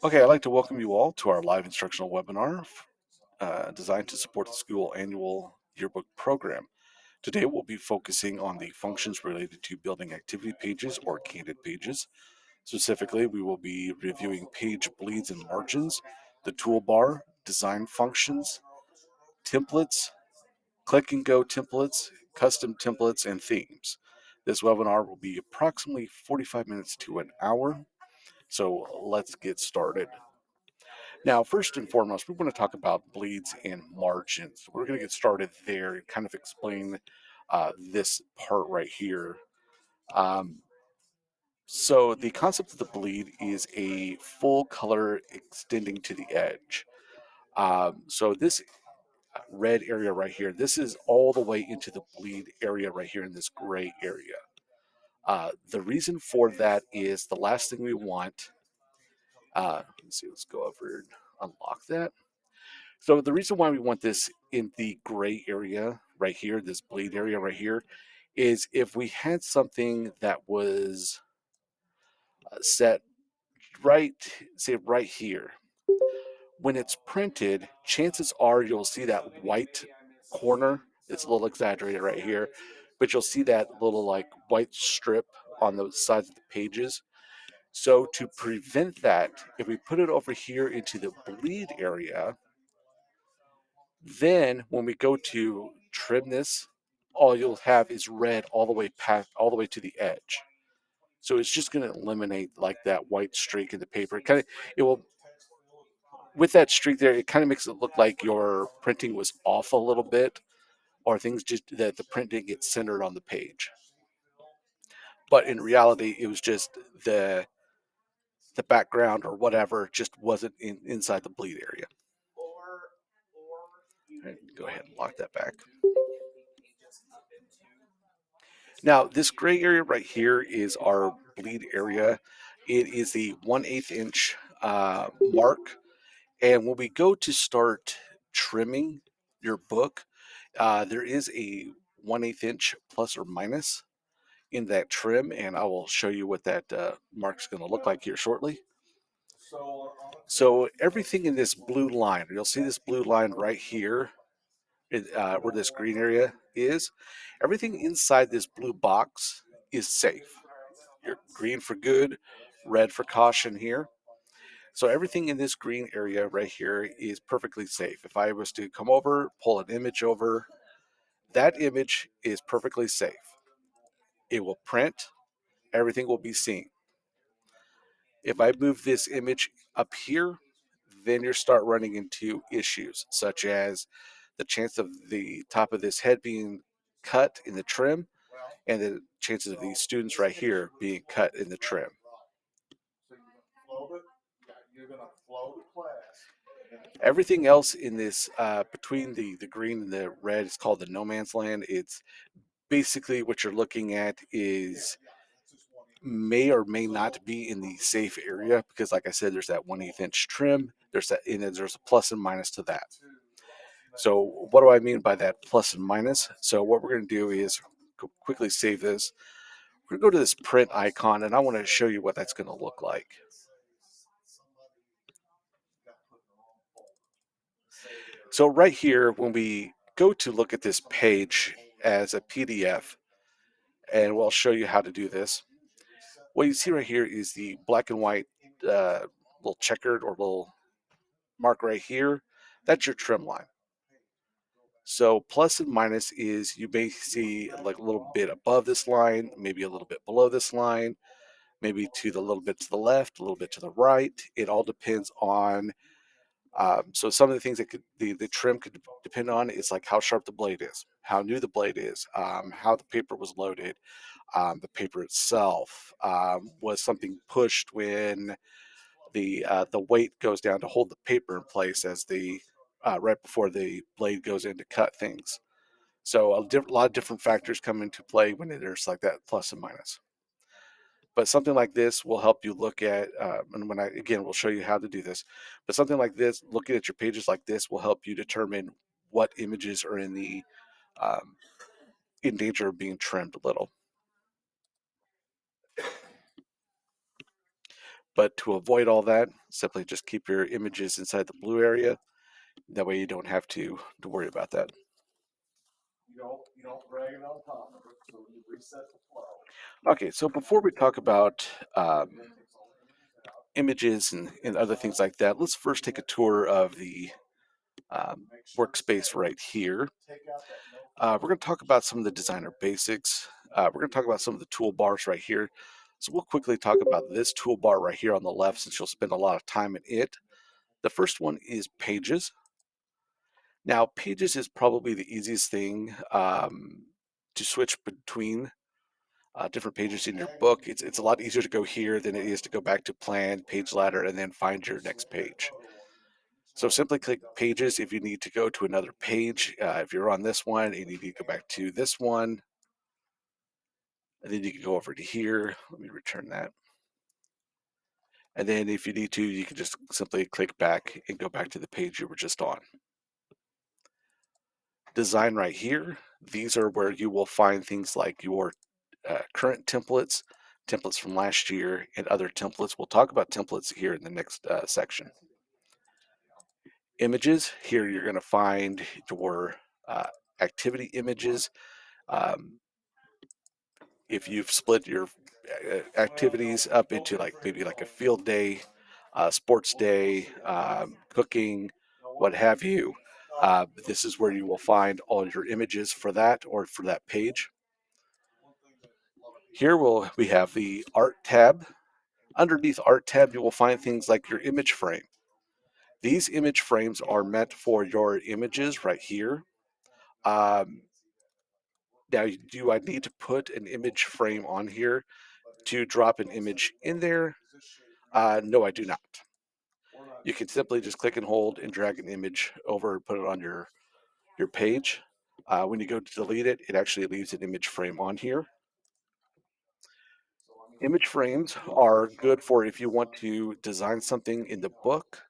Okay, I'd like to welcome you all to our live instructional webinar designed to support the school annual yearbook program. Today we'll be focusing on the functions related to building activity pages or candid pages. Specifically, we will be reviewing page bleeds and margins, the toolbar, design functions, templates, click and go templates, custom templates, and themes. This webinar will be approximately 45 minutes to an hour, so let's get started. Now, first and foremost, we want to talk about bleeds and margins. We're going to get started there and kind of explain this part right here. Um, so the concept of the bleed is a full color extending to the edge. So this red area right here, this is all the way into the bleed area right here in this gray area. The reason for that is the last thing we want, let's see, let's go over and unlock that. So the reason why we want this in the gray area right here, this bleed area right here, is if we had something that was set right, say right here, when it's printed, chances are you'll see that white corner. It's a little exaggerated right here, but you'll see that little like white strip on the sides of the pages. So to prevent that, if we put it over here into the bleed area, then when we go to trim this, all you'll have is red all the way past, all the way to the edge. So it's just going to eliminate like that white streak in the paper. It will, with that streak there, it kind of makes it look like your printing was off a little bit, or things just that the print didn't get centered on the page. But in reality, it was just the background or whatever just wasn't inside the bleed area. Right, go ahead and lock that back. Now, this gray area right here is our bleed area. It is the 1/8 inch mark. And when we go to start trimming your book, there is a 1/8 inch plus or minus in that trim. And I will show you what that mark's going to look like here shortly. So everything in this blue line, you'll see this blue line right here, where this green area is. Everything inside this blue box is safe. You're green for good, red for caution here. So everything in this green area right here is perfectly safe. If I was to come over, pull an image over, that image is perfectly safe. It will print, everything will be seen. If I move this image up here, then you start running into issues such as the chance of the top of this head being cut in the trim and the chances of these students right here being cut in the trim. Everything else in this, between the green and the red, is called the no man's land. It's basically what you're looking at is may or may not be in the safe area because, like I said, there's that 1/8 inch trim. There's that, and there's a plus and minus to that. So what do I mean by that plus and minus? So what we're going to do is quickly save this. We're going to go to this print icon, and I want to show you what that's going to look like. So right here, when we go to look at this page as a PDF, and we'll show you how to do this. What you see right here is the black and white little checkered or little mark right here. That's your trim line. So plus and minus is you may see like a little bit above this line, maybe a little bit below this line, maybe to the little bit to the left, a little bit to the right. It all depends on. So some of the things that the trim could depend on is like how sharp the blade is, how new the blade is, how the paper was loaded, the paper itself. Was something pushed when the weight goes down to hold the paper in place as the right before the blade goes in to cut things. So a lot of different factors come into play when there's like that plus and minus. But something like this will help you look at, and when I again, we'll show you how to do this. But something like this, looking at your pages like this, will help you determine what images are um, in danger of being trimmed a little. But to avoid all that, simply just keep your images inside the blue area. That way you don't have to worry about that. Okay, so before we talk about images and other things like that, let's first take a tour of the um, workspace right here. We're going to talk about some of the designer basics. We're going to talk about some of the toolbars right here. So we'll quickly talk about this toolbar right here on the left since you'll spend a lot of time in it. The first one is Pages. Now, Pages is probably the easiest thing to switch between different pages in your book. It's a lot easier to go here than it is to go back to Plan, Page Ladder, and then find your next page. So simply click Pages if you need to go to another page. If you're on this one and you need to go back to this one, and then you can go over to here. Let me return that. And then if you need to, you can just simply click back and go back to the page you were just on. Design right here. These are where you will find things like your current templates, templates from last year, and other templates. We'll talk about templates here in the next section. Images. Here you're going to find your activity images. Um, if you've split your activities up into like maybe like a field day, sports day, cooking, what have you, this is where you will find all your images for that or for that page. Here we have the art tab. Underneath art tab, you will find things like your image frame. These image frames are meant for your images right here. Um, Now, do I need to put an image frame on here to drop an image in there? No, I do not. You can simply just click and hold and drag an image over and put it on your page. When you go to delete it, it actually leaves an image frame on here. Image frames are good for if you want to design something in the book.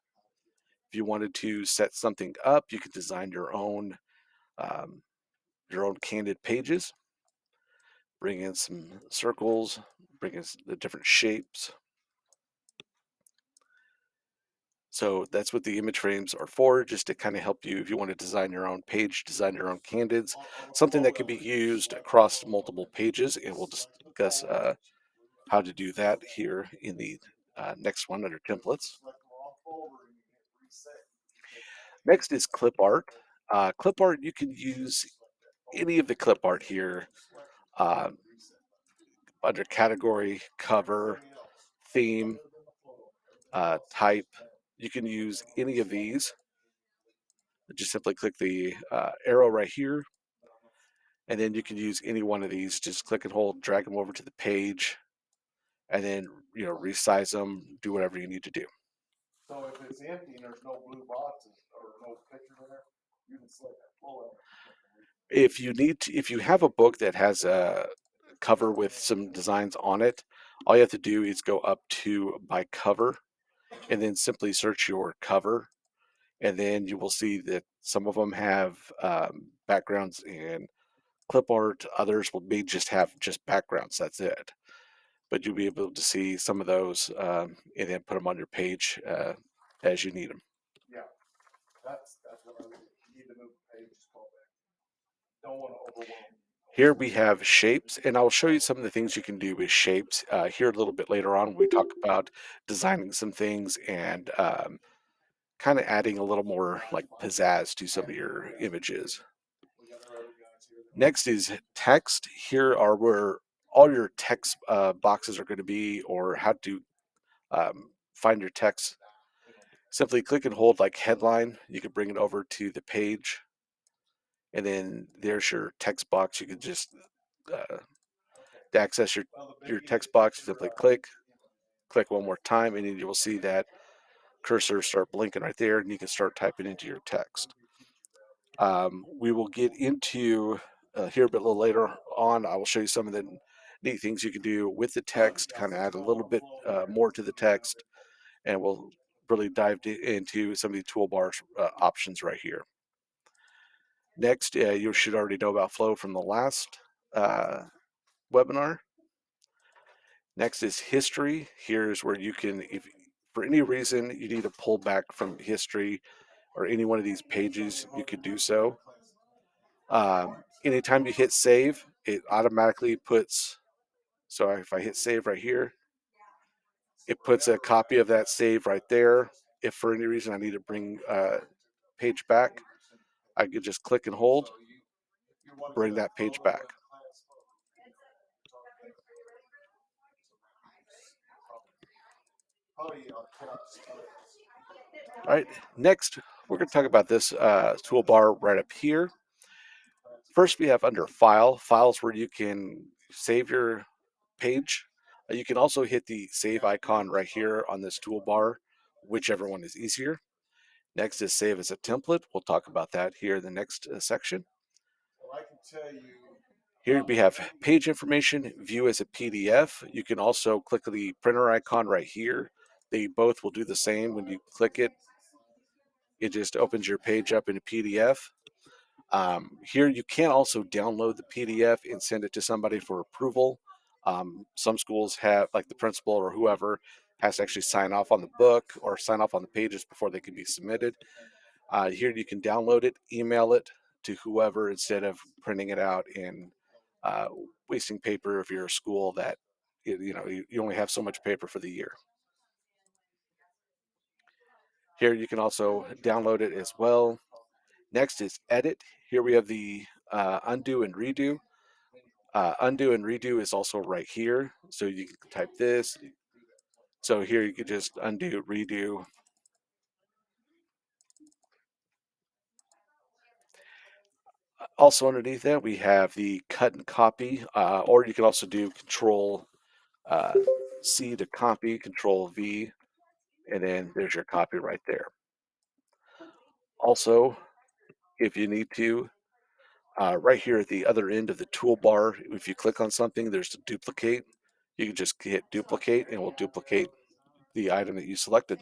If you wanted to set something up, you could design um, your own candid pages. Bring in some circles, bring in the different shapes. So that's what the image frames are for, just to kind of help you if you want to design your own page, design your own candids, something that can be used across multiple pages. And we'll discuss how to do that here in the next one under templates. Next is clip art. Clip art, you can use any of the clip art here uh, under category, cover, theme, type. You can use any of these. Just simply click the arrow right here, and then you can use any one of these. Just click and hold, drag them over to the page, and then resize them, do whatever you need to do. So if it's empty and there's no blue boxes or no picture in there, you can select that full. If you have a book that has a cover with some designs on it, all you have to do is go up to by cover and then simply search your cover, and then you will see that some of them have backgrounds in clip art. Others will may just have just backgrounds. That's it. But you'll be able to see some of those and then put them on your page as you need them. Yeah, that's what I mean. You need to move the page. Don't want to overwhelm. Here we have shapes, and I'll show you some of the things you can do with shapes here a little bit later on when we talk about designing some things and kind of adding a little more like pizzazz to some of your images. Next is text. Here are where all your text boxes are going to be, or how to find your text. Simply click and hold like headline. You can bring it over to the page, and then there's your text box. You can just to access your text box, simply click one more time, and then you will see that cursor start blinking right there, and you can start typing into your text. We will get into here a bit a little later on. I will show you some of the neat things you can do with the text, kind of add a little bit more to the text, and we'll really dive into some of the toolbar options right here. Next, you should already know about flow from the last webinar. Next is history. Here's where you can, if for any reason you need to pull back from history or any one of these pages, you could do so. Anytime you hit save, it automatically puts, so if I hit save right here, it puts a copy of that save right there. If for any reason I need to bring a page back, I could just click and hold, bring that page back. All right, next we're going to talk about this toolbar right up here. First, we have under File, files where you can save your page. You can also hit the save icon right here on this toolbar, whichever one is easier. Next is save as a template. We'll talk about that here in the next section. Here we have page information, view as a PDF. You can also click the printer icon right here. They both will do the same. When you click it, it just opens your page up in a PDF. Here you can also download the PDF and send it to somebody for approval. Some schools have, like the principal or whoever, has to actually sign off on the book or sign off on the pages before they can be submitted. Here you can download it, email it to whoever instead of printing it out and uh, wasting paper if you're a school that you only have so much paper for the year. Here you can also download it as well. Next is edit. Here we have the undo and redo. Undo and redo is also right here. So you can type this. So here you can just undo, redo. Also underneath that, we have the cut and copy, or you can also do Control uh, C to copy, Control V, and then there's your copy right there. Also, if you need to, right here at the other end of the toolbar, if you click on something, there's a duplicate. You can just hit duplicate and it will duplicate the item that you selected.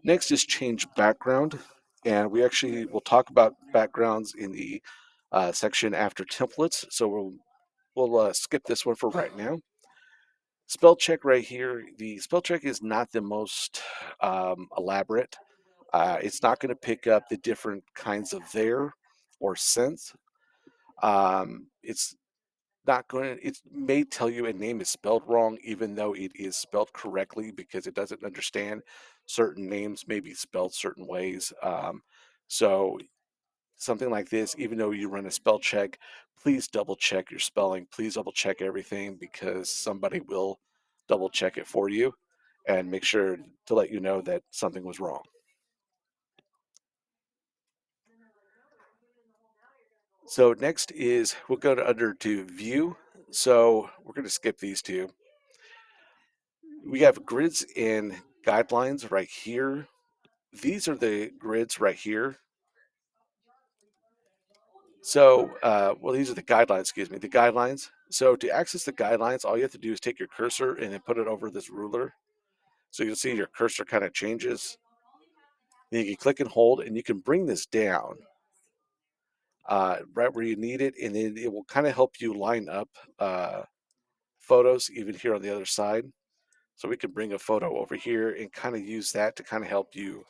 Next is change background, and we actually will talk about backgrounds in the section after templates. So we'll skip this one for right now. Spell check right here. The spell check is not the most elaborate. It's not going to pick up the different kinds of there or since. It's not going to, it may tell you a name is spelled wrong, even though it is spelled correctly because it doesn't understand certain names may be spelled certain ways. So something like this, even though you run a spell check, please double check your spelling. Please double check everything because somebody will double check it for you and make sure to let you know that something was wrong. So next is we'll go to under to view. So we're going to skip these two. We have grids and guidelines right here. These are the grids right here. So, well, these are the guidelines, excuse me, the guidelines. So to access the guidelines, all you have to do is take your cursor and then put it over this ruler. So you'll see your cursor kind of changes. Then you can click and hold and you can bring this down right where you need it. And then it will kind of help you line up photos even here on the other side. So we can bring a photo over here and kind of use that to kind of help you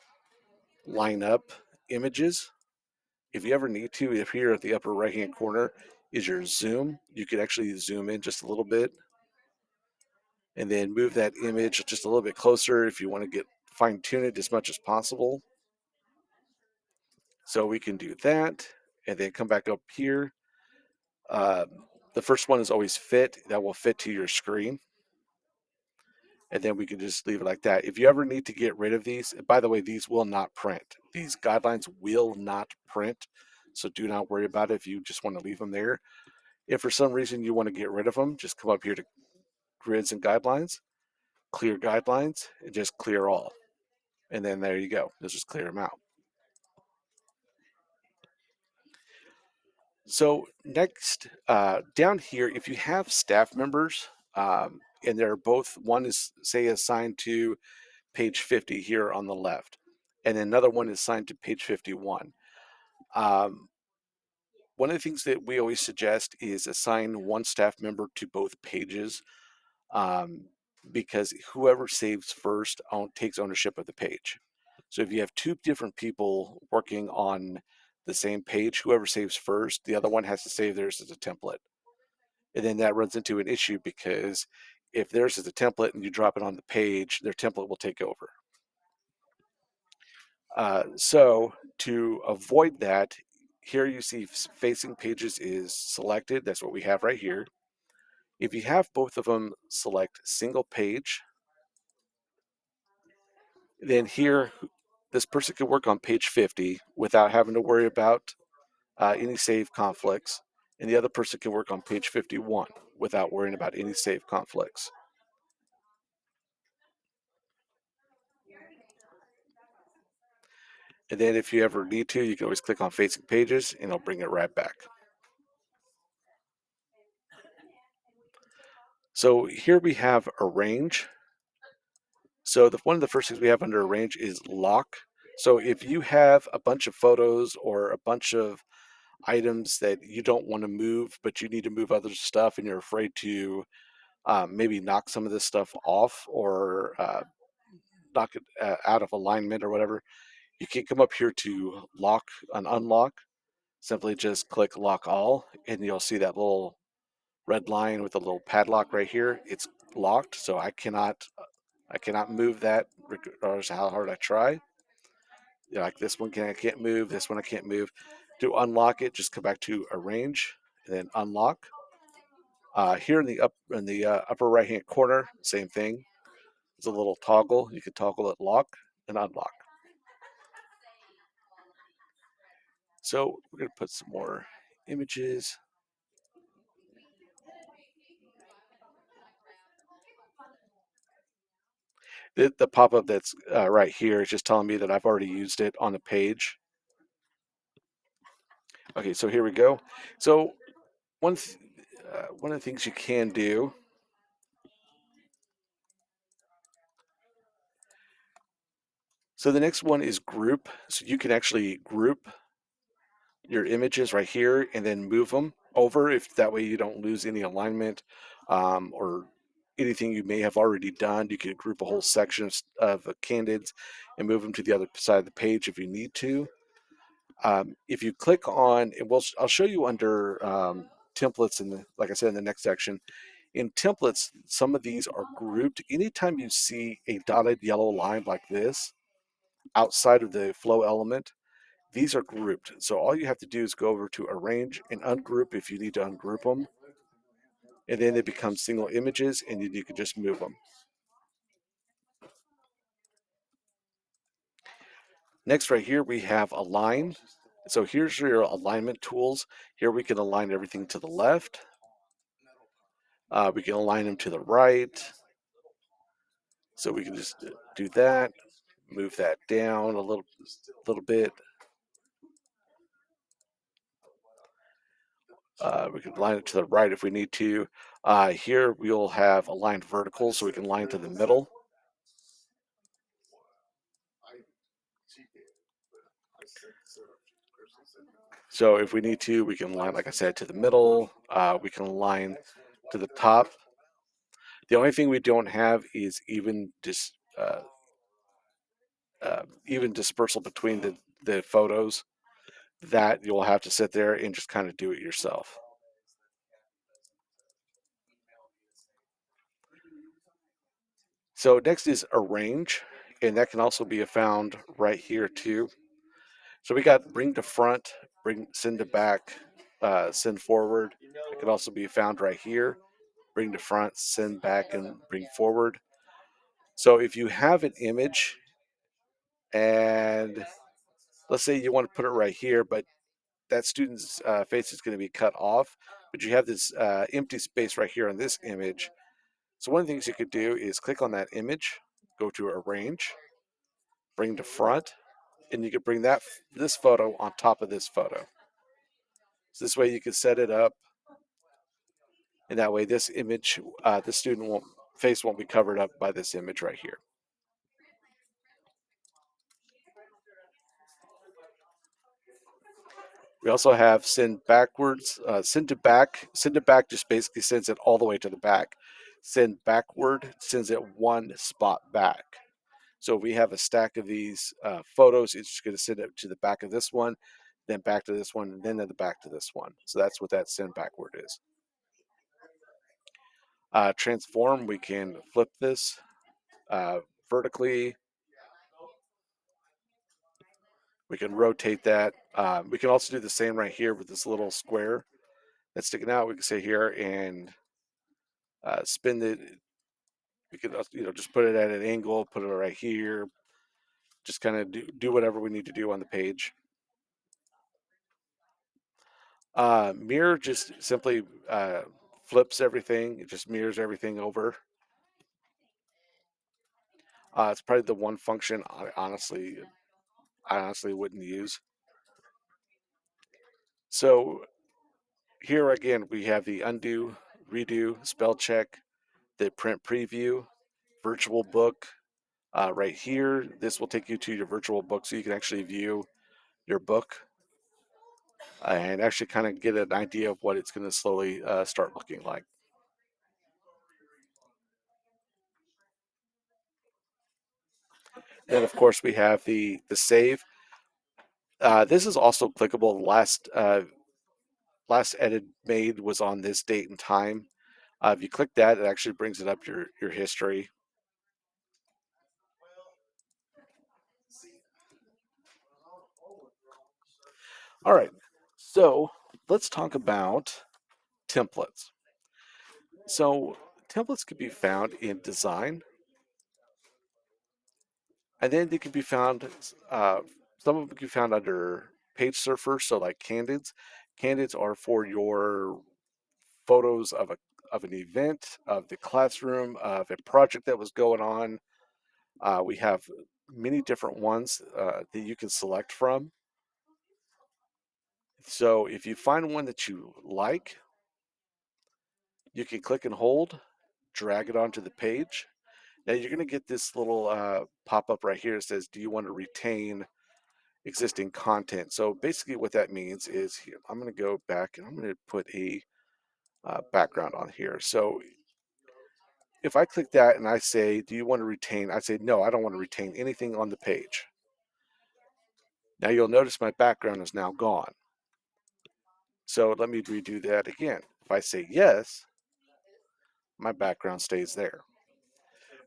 line up images. If you ever need to, if here at the upper right hand corner is your zoom, you can actually zoom in just a little bit and then move that image just a little bit closer if you want to get fine tune it as much as possible. So we can do that and then come back up here. Uh, the first one is always fit, that will fit to your screen. And then we can just leave it like that. If you ever need to get rid of these, by the way, these will not print. These guidelines will not print. So do not worry about it if you just want to leave them there. If for some reason you want to get rid of them, just come up here to grids and guidelines, clear guidelines, and just clear all. And then there you go. Let's just clear them out. So next, down here, if you have staff members, and they're both, one is say assigned to page 50 here on the left, and another one is assigned to page 51. Um, one of the things that we always suggest is assign one staff member to both pages, um, because whoever saves first takes ownership of the page. So if you have two different people working on the same page, whoever saves first, the other one has to save theirs as a template. And then that runs into an issue because if theirs is a template and you drop it on the page, their template will take over. So to avoid that, here you see facing pages is selected. That's what we have right here. If you have both of them, select single page. Then here, this person can work on page 50 without having to worry about any save conflicts. And the other person can work on page 51 without worrying about any save conflicts. And then if you ever need to, you can always click on facing pages and it'll bring it right back. So here we have arrange. So one of the first things we have under arrange is lock. So if you have a bunch of photos or a bunch of items that you don't want to move, but you need to move other stuff and you're afraid to maybe knock some of this stuff off or knock it out of alignment or whatever, you can come up here to lock and unlock. Simply just click lock all and you'll see that little red line with a little padlock right here. It's locked, so I cannot move that regardless of how hard I try. Like this one I can't move, this one I can't move. To unlock it, just come back to arrange and then unlock. Here in the upper right hand corner, same thing. There's a little toggle. You can toggle it lock and unlock. So we're going to put some more images. The pop-up that's right here is just telling me that I've already used it on the page. Okay, so here we go. So one of the things you can do, so the next one is group. So you can actually group your images right here and then move them over, if that way you don't lose any alignment or anything you may have already done. You can group a whole section of candids and move them to the other side of the page if you need to. If you click on, I'll show you under templates like I said, in the next section. In templates, some of these are grouped. Anytime you see a dotted yellow line like this outside of the flow element, these are grouped. So all you have to do is go over to arrange and ungroup if you need to ungroup them. And then they become single images and then you can just move them. Next, right here, we have align. So here's your alignment tools. Here we can align everything to the left. We can align them to the right. So we can just do that, move that down a little bit. We can line it to the right if we need to. Here we'll have aligned vertical, so we can line to the middle. So if we need to, we can line, like I said, to the middle. We can align to the top. The only thing we don't have is even dispersal between the photos. That you'll have to sit there and just kind of do it yourself. So next is arrange, and that can also be found right here too. So we got bring to front, send to back, send forward. It can also be found right here. Bring to front, send back, and bring forward. So if you have an image and let's say you want to put it right here, but that student's face is going to be cut off, but you have this empty space right here on this image. So one of the things you could do is click on that image, go to arrange, bring to front, and you could bring this photo on top of this photo. So this way you can set it up, and that way this image, the student face won't be covered up by this image right here. We also have send backwards, send to back. Send to back just basically sends it all the way to the back. Send backward sends it one spot back. So if we have a stack of these photos, it's just going to send it to the back of this one, then back to this one, and then to the back to this one. So that's what that send backward is. Transform, we can flip this vertically. We can rotate that. We can also do the same right here with this little square that's sticking out. We can say here and spin it. We could just put it at an angle, put it right here. Just kind of do whatever we need to do on the page. Mirror just simply flips everything. It just mirrors everything over. It's probably the one function I honestly wouldn't use. So here again, we have the undo, redo, spell check, the print preview, virtual book. Right here, this will take you to your virtual book so you can actually view your book and actually kind of get an idea of what it's going to slowly start looking like. Then, of course, we have the save. This is also clickable. Last edit made was on this date and time. If you click that, it actually brings it up your history. All right, so let's talk about templates. So templates can be found in design, and then they can be found. Some of them can be found under page surfer, so like candids. Candids are for your photos of an event, of the classroom, of a project that was going on. We have many different ones that you can select from. So if you find one that you like, you can click and hold, drag it onto the page. Now you're going to get this little pop up right here that says, do you want to retain existing content? So basically what that means is here, I'm going to go back and I'm going to put a background on here. So if I click that and I say, do you want to retain? I say, no, I don't want to retain anything on the page. Now you'll notice my background is now gone. So let me redo that again. If I say yes, my background stays there.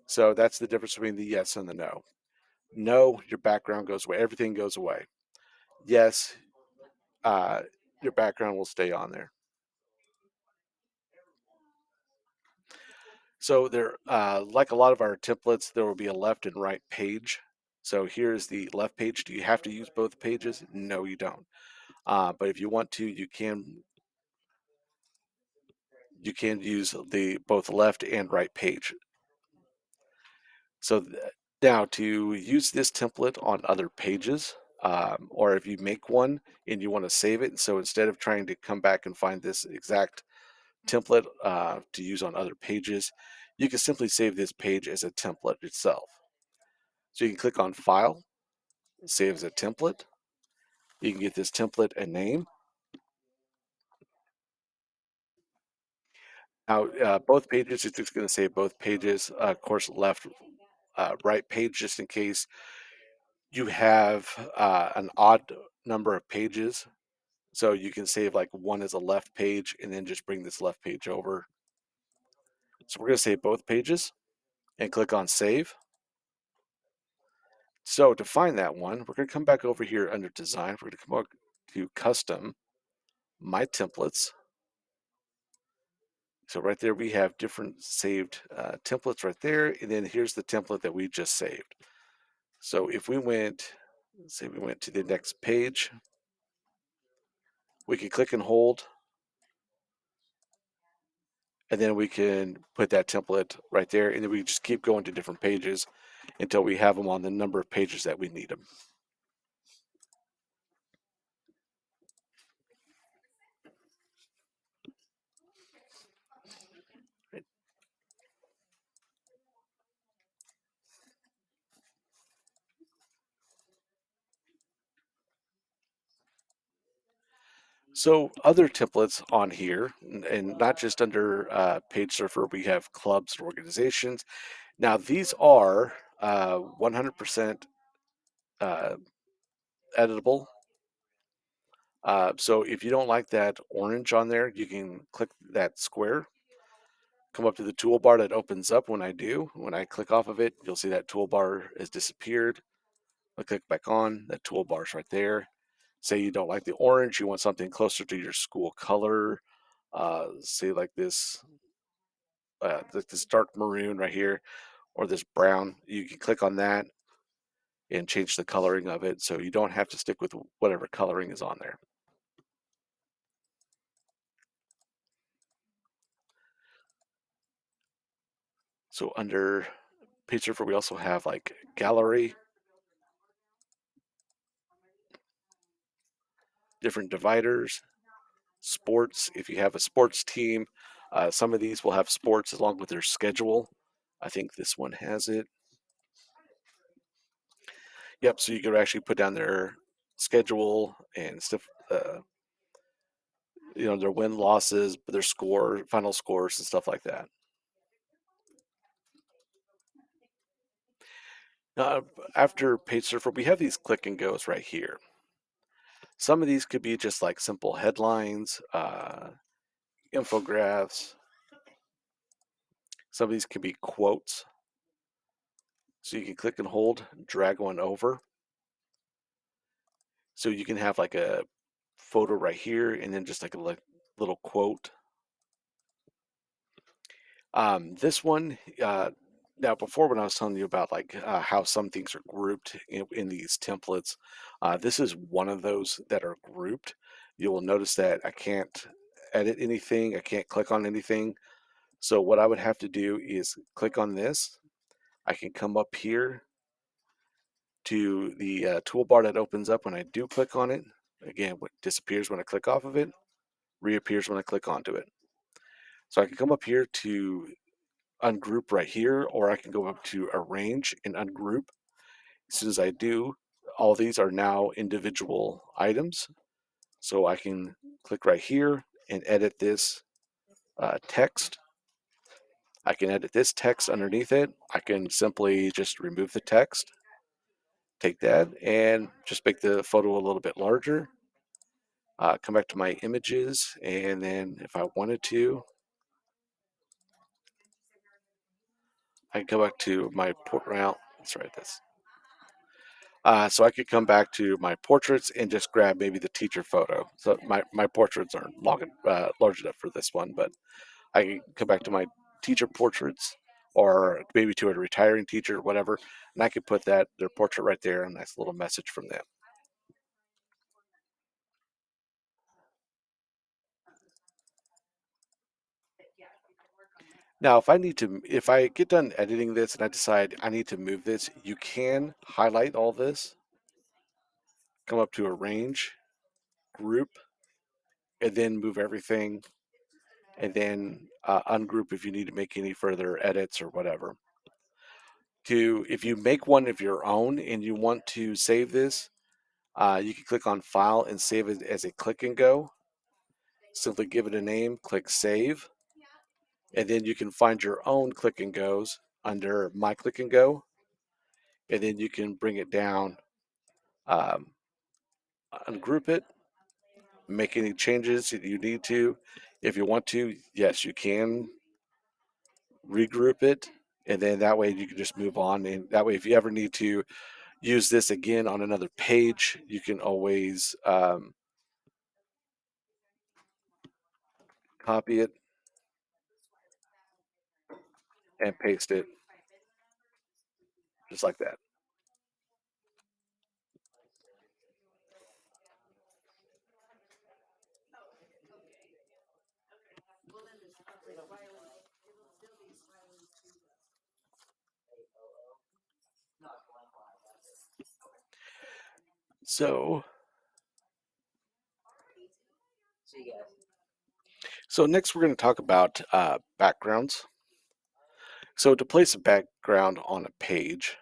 So that's the difference between the yes and the no. No, your background goes away. Everything goes away. Yes, uh, your background will stay on there. So there, like a lot of our templates, there will be a left and right page. So here's the left page. Do you have to use both pages? No, you don't. But if you want to, you can use the both left and right page. So now to use this template on other pages, or if you make one and you want to save it, so instead of trying to come back and find this exact template to use on other pages, you can simply save this page as a template itself. So you can click on File, Save as a template. You can get this template a name. Now, both pages, it's just going to save both pages. Of course, left, right page, just in case you have an odd number of pages. So you can save like one as a left page and then just bring this left page over. So we're going to save both pages and click on Save. So to find that one, we're going to come back over here under Design. We're going to come up to Custom, My Templates. So right there we have different saved templates right there. And then here's the template that we just saved. So if we went, let's say we went to the next page, we can click and hold, and then we can put that template right there, and then we just keep going to different pages until we have them on the number of pages that we need them. So other templates on here, and not just under Page Surfer, we have clubs and organizations. Now these are 100% uh, editable. So if you don't like that orange on there, you can click that square, come up to the toolbar that opens up when I do. When I click off of it, you'll see that toolbar has disappeared. I click back on, that toolbar's right there. Say you don't like the orange, you want something closer to your school color. Say like this dark maroon right here, or this brown. You can click on that and change the coloring of it, so you don't have to stick with whatever coloring is on there. So under Page Surfer, we also have like gallery, different dividers, sports. If you have a sports team, some of these will have sports along with their schedule. I think this one has it. Yep, so you could actually put down their schedule and stuff, their win losses, their score, final scores, and stuff like that. Now, after Page Surfer, we have these click and goes right here. Some of these could be just like simple headlines, infographics. Some of these can be quotes. So you can click and hold, drag one over. So you can have like a photo right here and then just like a little quote. This one, now before when I was telling you about like how some things are grouped in these templates, this is one of those that are grouped. You will notice that I can't edit anything, I can't click on anything. So what I would have to do is click on this. I can come up here to the toolbar that opens up when I do click on it. Again, what disappears when I click off of it, reappears when I click onto it. So I can come up here to ungroup right here, or I can go up to arrange and ungroup. As soon as I do, all these are now individual items. So I can click right here and edit this text. I can edit this text underneath it. I can simply just remove the text, take that, and just make the photo a little bit larger. Come back to my images, and then if I wanted to, I can go back to my well, let's write this. So I could come back to my portraits and just grab maybe the teacher photo. So my portraits aren't large enough for this one, but I can come back to my teacher portraits or maybe to a retiring teacher, whatever, and I could put their portrait right there, and a nice little message from them. Now, if I get done editing this and I decide I need to move this, you can highlight all this, come up to arrange, group, and then move everything, and then ungroup if you need to make any further edits or whatever. If you make one of your own and you want to save this, you can click on File and save it as a click and go. Simply give it a name, click Save, and then you can find your own click and goes under My Click and Go, and then you can bring it down, um, ungroup it, make any changes that you need to. If you want to, yes, you can regroup it, and then that way you can just move on. And that way, if you ever need to use this again on another page, you can always copy it and paste it just like that. So, so next we're going to talk about backgrounds. So to place a background on a page,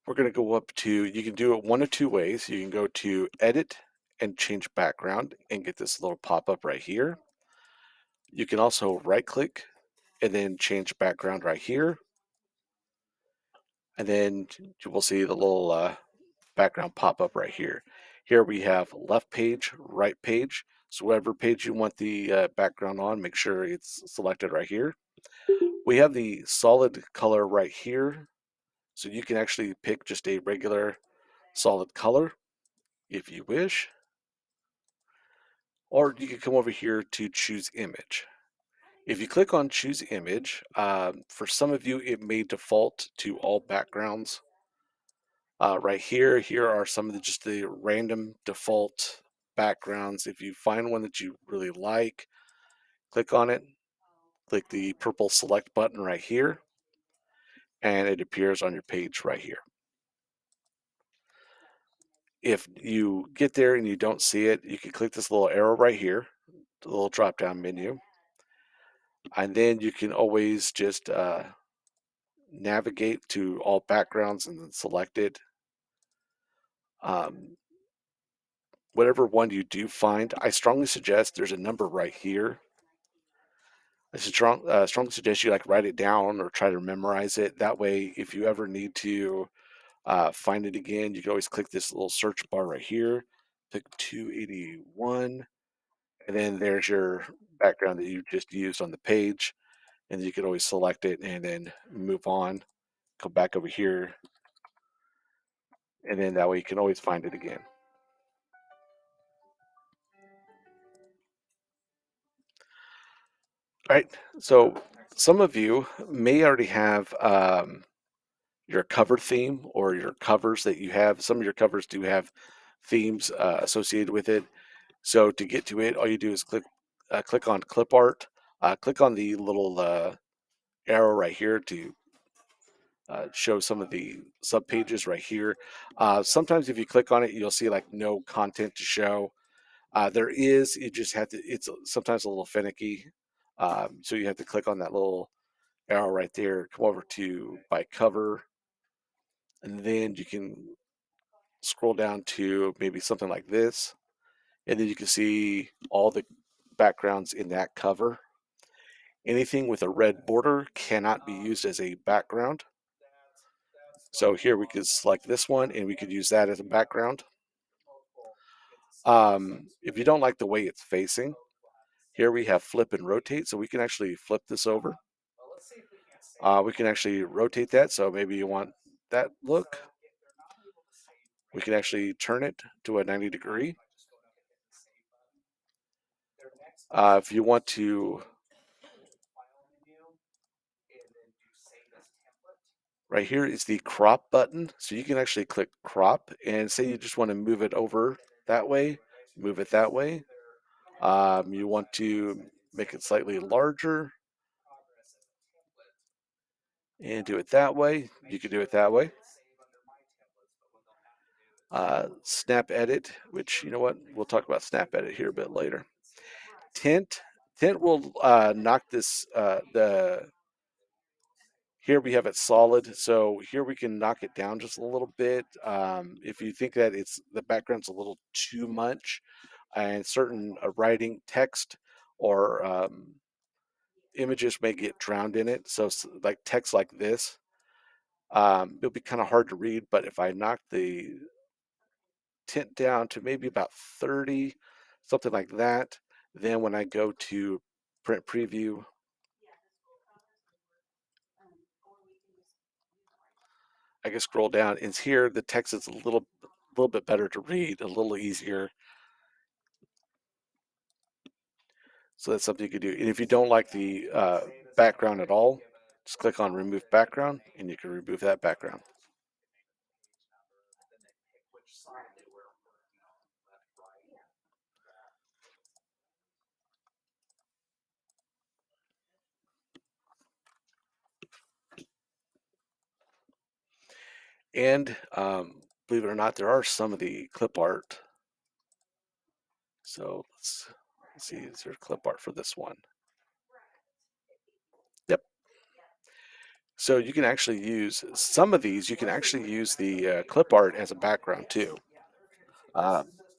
we're going to go up to, you can do it one of two ways. You can go to Edit and change background and get this little pop-up right here. You can also right click and then change background right here. And then you will see the little background pop up right here. Here we have left page, right page. So whatever page you want the background on, make sure it's selected right here. We have the solid color right here. So you can actually pick just a regular solid color if you wish. Or you can come over here to choose image. If you click on choose image, for some of you, it may default to all backgrounds. Right here, here are some of just the random default backgrounds. If you find one that you really like, click on it, click the purple select button right here, and it appears on your page right here. If you get there and you don't see it, you can click this little arrow right here, the little drop down menu, and then you can always just navigate to all backgrounds and then select it. Um, Whatever one you do find, I strongly suggest there's a number right here. I strongly suggest you like write it down or try to memorize it. That way, if you ever need to find it again, you can always click this little search bar right here, pick 281, and then there's your background that you just used on the page, and you can always select it and then move on, come back over here, and then that way you can always find it again. All right, so some of you may already have your cover theme or your covers that you have. Some of your covers do have themes associated with it. So to get to it, all you do is click on clip art, click on the little arrow right here to show some of the sub pages right here. Sometimes if you click on it, you'll see like no content to show. There is, you just have to, it's sometimes a little finicky. So you have to click on that little arrow right there, come over to by cover, and then you can scroll down to maybe something like this, and then you can see all the backgrounds in that cover. Anything with a red border cannot be used as a background. So here we could select this one and we could use that as a background. If you don't like the way it's facing, here we have flip and rotate. So we can actually flip this over. We can actually rotate that. So maybe you want that look. We can actually turn it to a 90-degree. If you want to, right here is the crop button. So you can actually click crop and say you just want to move it over that way, move it that way. You want to make it slightly larger and do it that way. You can do it that way. Snap edit, which you know what, we'll talk about snap edit here a bit later. Tint, tint will knock this the here we have it solid, so here we can knock it down just a little bit. If you think that it's the background's a little too much, and certain writing, text, or images may get drowned in it. So like text like this, it'll be kind of hard to read. But if I knock the tint down to maybe about 30, something like that, then when I go to print preview, I can scroll down, and here the text is a little bit better to read, a little easier. So that's something you could do. And if you don't like the background at all, just click on remove background and you can remove that background. And believe it or not, there are some of the clip art. So let's see, is there clip art for this one? Yep. So you can actually use some of these, you can actually use the clip art as a background too.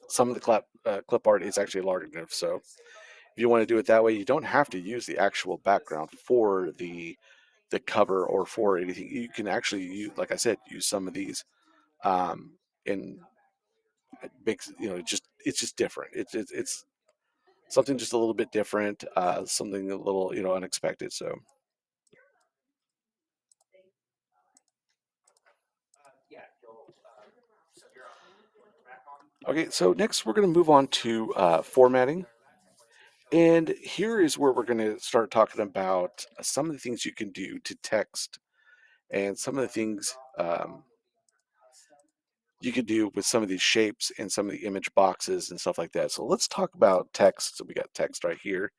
some of the clip art is actually large enough. So if you want to do it that way, you don't have to use the actual background for the cover or for anything. You can actually use, like I said, use some of these, and it makes it's just different. It's something just a little bit different, something a little unexpected. So okay, so next we're going to move on to formatting. And here is where we're going to start talking about some of the things you can do to text and some of the things you can do with some of these shapes and some of the image boxes and stuff like that. So let's talk about text. So we got text right here.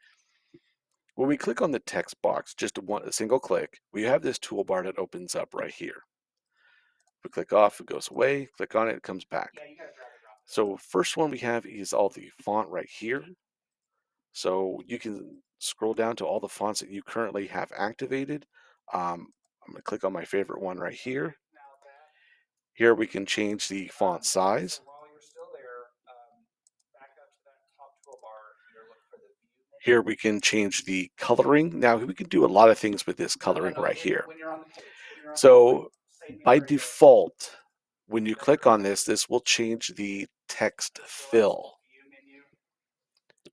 When we click on the text box, just a single click, we have this toolbar that opens up right here. We click off, it goes away, click on it, it comes back. So first one we have is all the font right here. So you can scroll down to all the fonts that you currently have activated. I'm going to click on my favorite one right here. Here we can change the font size. Here we can change the coloring. Now we can do a lot of things with this coloring right here. So by default, when you click on this, this will change the text fill.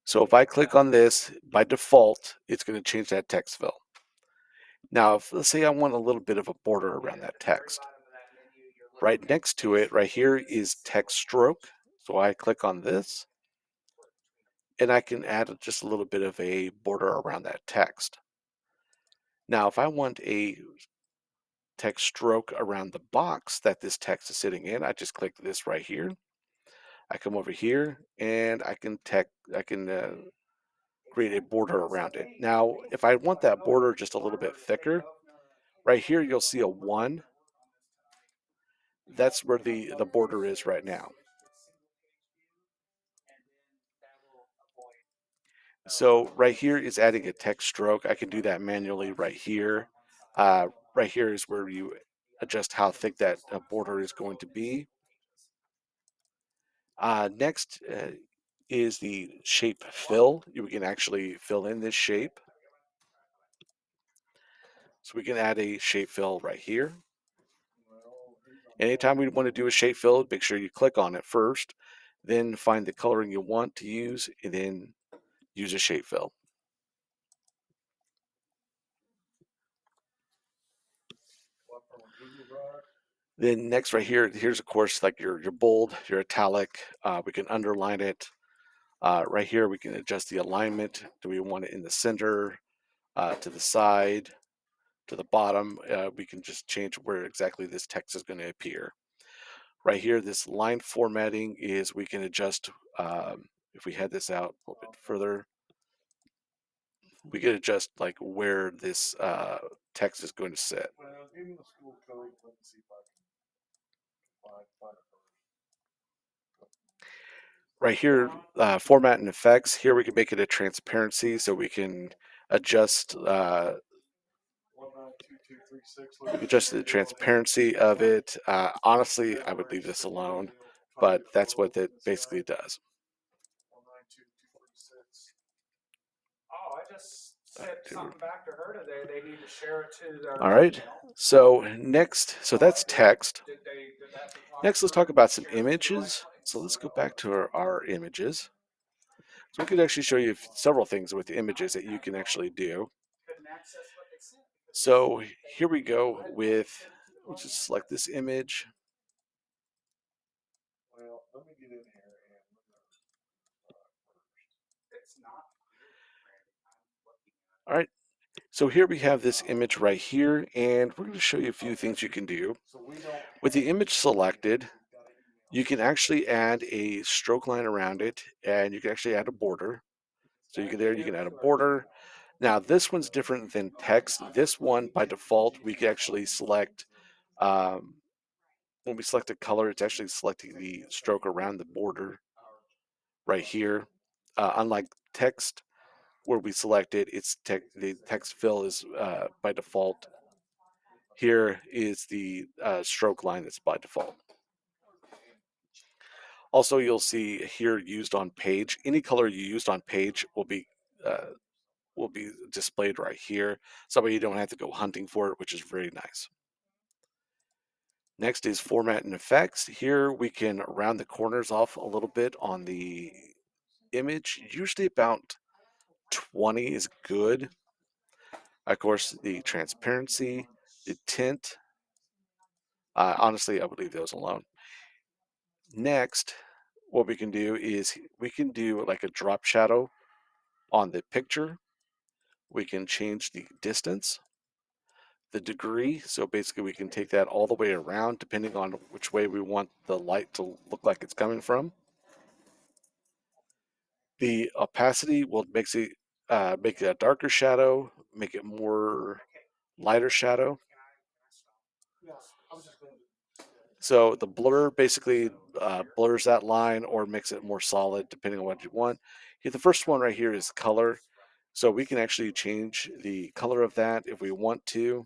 So if I click on this, by default, it's going to change that text fill. Now, if, let's say I want a little bit of a border around that text. Right next to it, right here, is text stroke. So I click on this, and I can add just a little bit of a border around that text. Now, if I want a text stroke around the box that this text is sitting in, I just click this right here. I come over here, and I can create a border around it. Now, if I want that border just a little bit thicker, right here you'll see a 1. That's where the border is right now. So right here is adding a text stroke. I can do that manually right here. Right here is where you adjust how thick that border is going to be. Next is the shape fill. You can actually fill in this shape. So we can add a shape fill right here. Anytime we want to do a shape fill, make sure you click on it first, then find the coloring you want to use, and then use a shape fill. Then next right here, here's of course like your bold, your italic. We can underline it. Right here, we can adjust the alignment. Do we want it in the center, to the side, to the bottom? We can just change where exactly this text is going to appear. Right here, this line formatting is we can adjust, if we head this out a little bit further, we can adjust like where this text is going to sit. Right here, format and effects. Here we can make it a transparency, so we can adjust the transparency of it. Honestly, I would leave this alone, but that's what it basically does. All right. So next, so that's text. Next, let's talk about some images. So let's go back to our images. So we could actually show you several things with images that you can actually do. So here we go with, we'll just select this image. All right. So here we have this image right here, and we're going to show you a few things you can do. With the image selected, you can actually add a stroke line around it, and you can actually add a border. So you can add a border. Now this one's different than text. This one by default we can actually select, um, when we select a color, it's actually selecting the stroke around the border right here. Unlike text, where we select it, the text fill is by default. Here is the stroke line that's by default. Also, you'll see here used on page. Any color you used on page uh, will be displayed right here. So you don't have to go hunting for it, which is very nice. Next is format and effects. Here we can round the corners off a little bit on the image. Usually about 20 is good. Of course, the transparency, the tint. Honestly, I would leave those alone. Next, what we can do is we can do like a drop shadow on the picture. We can change the distance, the degree. So basically we can take that all the way around depending on which way we want the light to look like it's coming from. The opacity will make it a darker shadow, make it more lighter shadow. So the blur basically blurs that line or makes it more solid depending on what you want. Here, the first one right here is color. So we can actually change the color of that if we want to.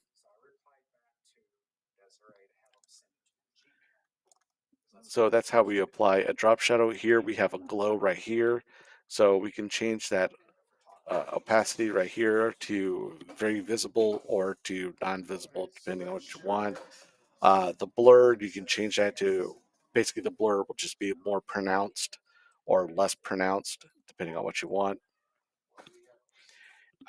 So that's how we apply a drop shadow. Here we have a glow right here. So we can change that opacity right here to very visible or to non-visible depending on what you want. The blur, you can change that to basically the blur will just be more pronounced or less pronounced depending on what you want.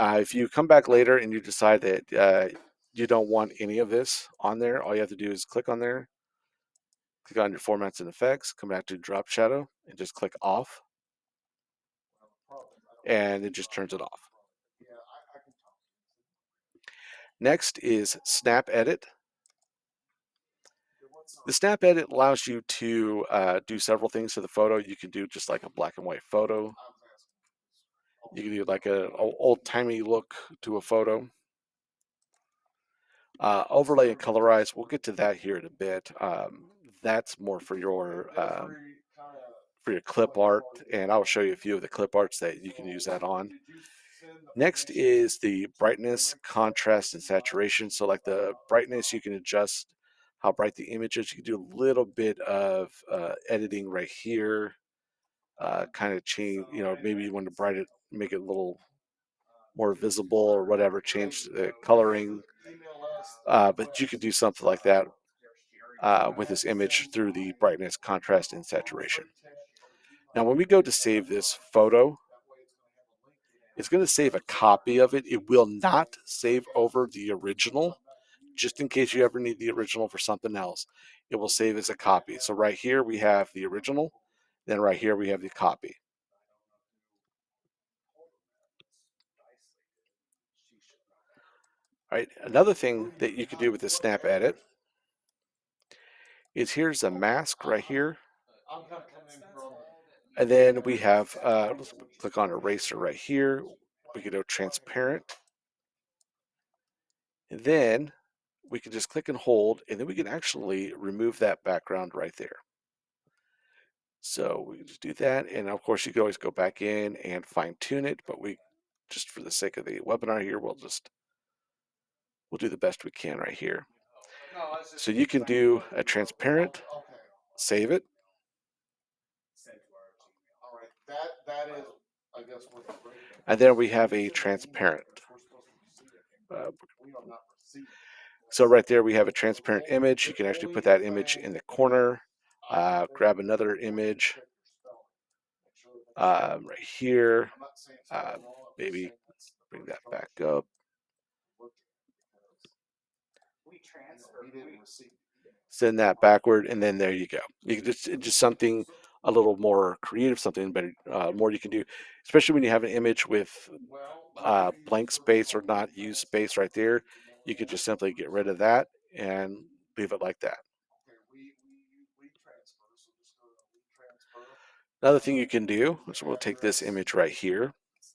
If you come back later and you decide that you don't want any of this on there, all you have to do is click on there, click on your formats and effects, come back to drop shadow and just click off and it just turns it off. Next is snap edit. The snap edit allows you to do several things to the photo. You can do just like a black and white photo. You can do like an old-timey look to a photo. Overlay and colorize, we'll get to that here in a bit. That's more for your clip art, and I'll show you a few of the clip arts that you can use that on. Next is the brightness, contrast, and saturation. So like the brightness, you can adjust how bright the image is. You can do a little bit of editing right here, kind of change, maybe you want to brighten it, make it a little more visible or whatever, change the coloring. But you could do something like that with this image through the brightness, contrast, and saturation. Now, when we go to save this photo, it's going to save a copy of it. It will not save over the original, just in case you ever need the original for something else. It will save as a copy. So right here we have the original, then right here we have the copy. All right, another thing that you could do with the snap edit is here's a mask right here. And then we have, let's click on eraser right here. We can go transparent. And then we can just click and hold, and then we can actually remove that background right there. So we can just do that. And of course, you can always go back in and fine tune it, but just for the sake of the webinar here, we'll do the best we can right here. So you can do a transparent, save it. And then we have a transparent. Uh, so right there we have a transparent image. You can actually put that image in the corner, grab another image right here, maybe bring that back up. Send that backward, and then there you go. You can just something a little more creative, something better, more you can do, especially when you have an image with blank space or not used space right there. You could just simply get rid of that and leave it like that. Another thing you can do is we'll take this image right here.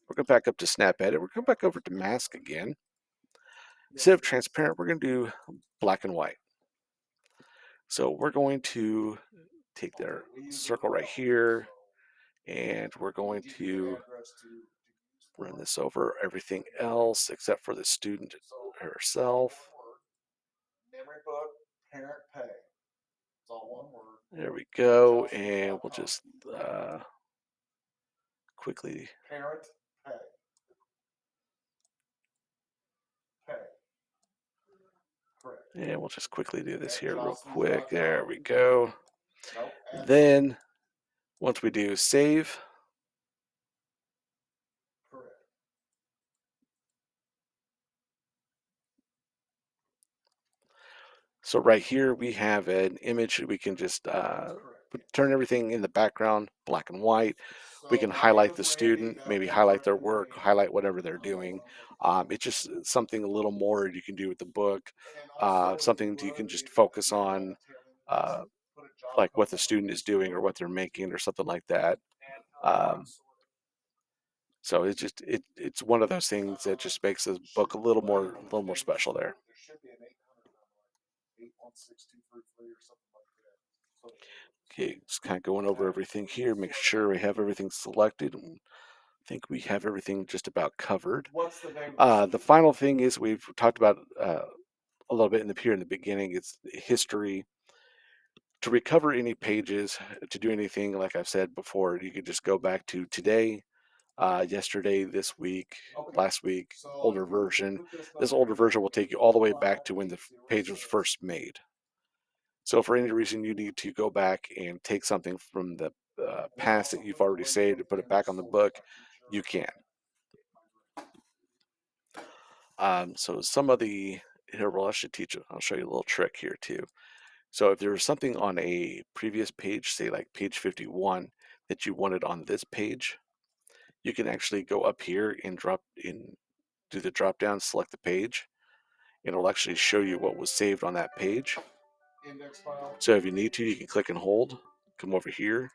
We're going to back up to Snap Edit. We're going back over to Mask again. Instead of transparent, we're going to do black and white. So we're going to take their circle right here, and we're going to run this over everything else except for the student herself. There we go. And we'll just quickly. And we'll just quickly do this here real quick. There we go. Then once we do save, so right here we have an image. We can just turn everything in the background black and white. We can highlight the student, maybe highlight their work, highlight whatever they're doing. It's just something a little more you can do with the book, something you can just focus on, uh, like what the student is doing or what they're making or something like that. Um, so it's one of those things that just makes the book a little more special there. Okay, just kind of going over everything here, make sure we have everything selected. I think we have everything just about covered. The final thing is we've talked about a little bit here in the beginning. It's history. To recover any pages, to do anything, like I've said before, you could just go back to today, yesterday, this week, last week, older version. This older version will take you all the way back to when the page was first made. So for any reason you need to go back and take something from the past that you've already saved and put it back on the book, you can. So some of the here, well, I should teach. I'll show you a little trick here too. So if there was something on a previous page, say like page 51, that you wanted on this page, you can actually go up here and drop in, do the drop down, select the page, and it'll actually show you what was saved on that page. So if you need to, you can click and hold, come over here,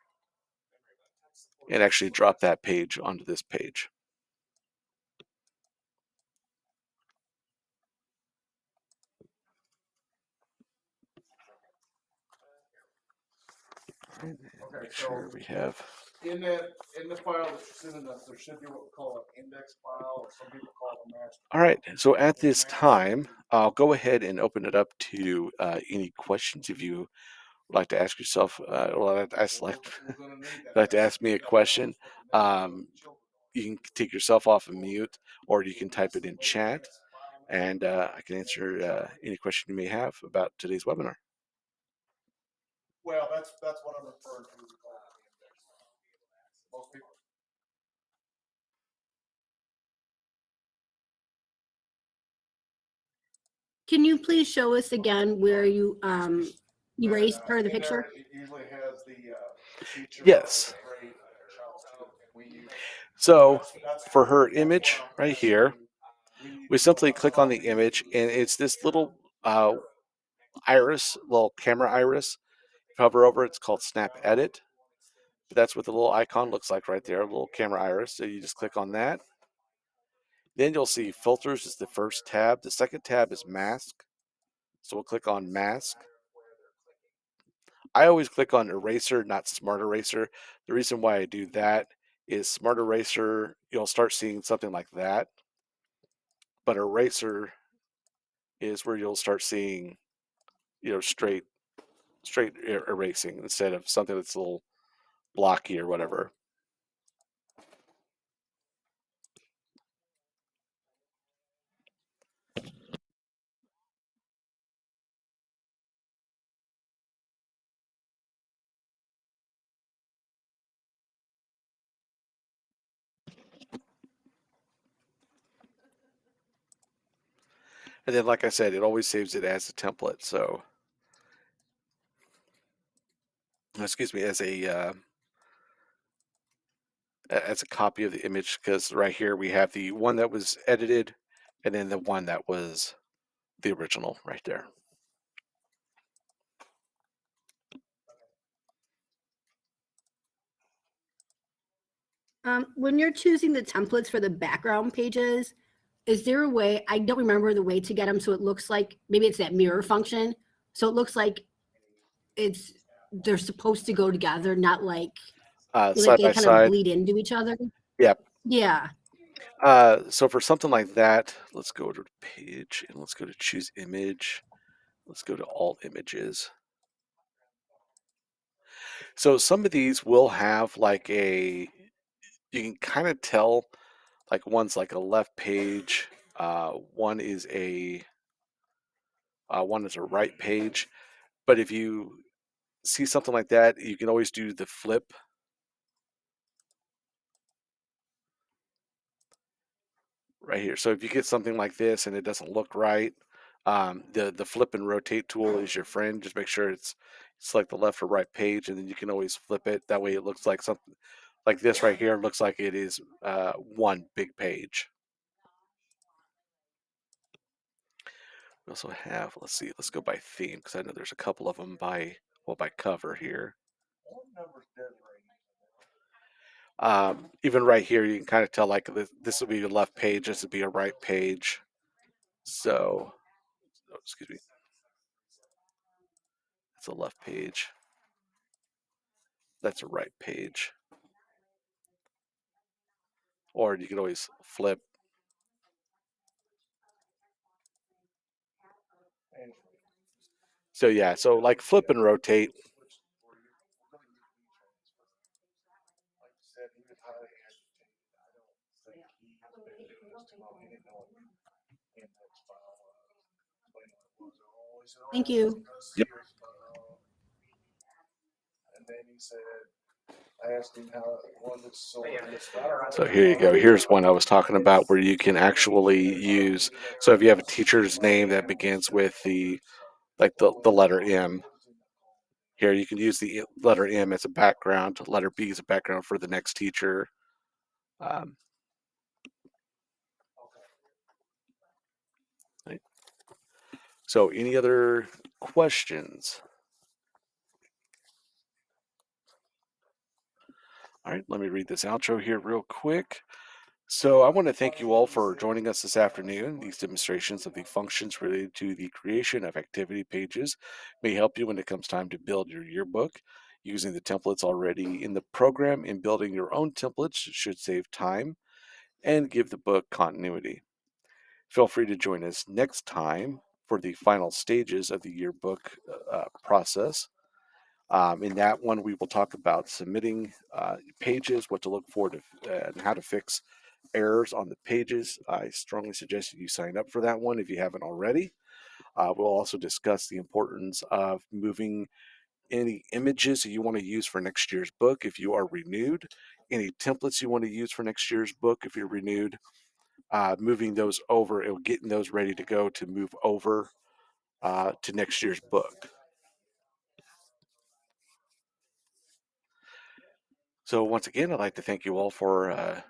and actually drop that page onto this page. Right, make sure we have. In the file that you're sending us, there should be what we call an index file, or some people call it a master. All right. So at this time, I'll go ahead and open it up to any questions if you would like to ask yourself. Well, like to ask me a question. You can take yourself off of mute, or you can type it in chat, and I can answer any question you may have about today's webinar. Well, that's what I'm referring to. Most people. Can you please show us again where you erased part of the picture? It usually has the yes. So for her image right here, we simply click on the image, and it's this little iris, little camera iris. Hover over it, it's called Snap Edit. That's what the little icon looks like right there, a little camera iris. So you just click on that. Then you'll see filters is the first tab. The second tab is mask. So we'll click on mask. I always click on eraser, not smart eraser. The reason why I do that is smart eraser, you'll start seeing something like that. But eraser is where you'll start seeing, straight erasing instead of something that's a little blocky or whatever. And then, like I said, it always saves it as a template. So, excuse me, as a copy of the image, because right here we have the one that was edited, and then the one that was the original right there. When you're choosing the templates for the background pages, is there a way, I don't remember the way to get them so it looks like, maybe it's that mirror function. So it looks like they're supposed to go together, not like Side they by kind of side. bleed into each other. Yep. Yeah. So for something like that, let's go to page and let's go to choose image. Let's go to alt images. So some of these will have like you can kind of tell, like one's like a left page, one is a right page. But if you see something like that, you can always do the flip right here. So if you get something like this and it doesn't look right, the flip and rotate tool is your friend. Just make sure it's select the left or right page, and then you can always flip it. That way, it looks like something like this right here. Looks like it is one big page. We also have, let's see, let's go by theme because I know there's a couple of them by, well, by cover here. Even right here, you can kind of tell like this will be a left page, this would be a right page. So, oh, excuse me, that's a left page. That's a right page. Or you can always flip. So yeah, so like flip and rotate. Thank you. Yep. So here you go. Here's one I was talking about where you can actually use. So if you have a teacher's name that begins with the letter M, here you can use the letter M as a background, letter B as a background for the next teacher. Um, right. So any other questions? All right, let me read this outro here real quick. So I want to thank you all for joining us this afternoon. These demonstrations of the functions related to the creation of activity pages may help you when it comes time to build your yearbook. Using the templates already in the program and building your own templates should save time and give the book continuity. Feel free to join us next time for the final stages of the yearbook process. In that one, we will talk about submitting pages, what to look for, and how to fix errors on the pages. I strongly suggest that you sign up for that one if you haven't already. We'll also discuss the importance of moving any images that you want to use for next year's book if you are renewed, any templates you want to use for next year's book if you're renewed, moving those over and getting those ready to go to move over to next year's book. So once again, I'd like to thank you all for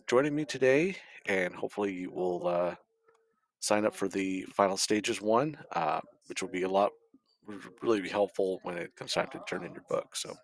joining me today, and hopefully you will sign up for the final stages one, which will be really be helpful when it comes time to turn in your book. So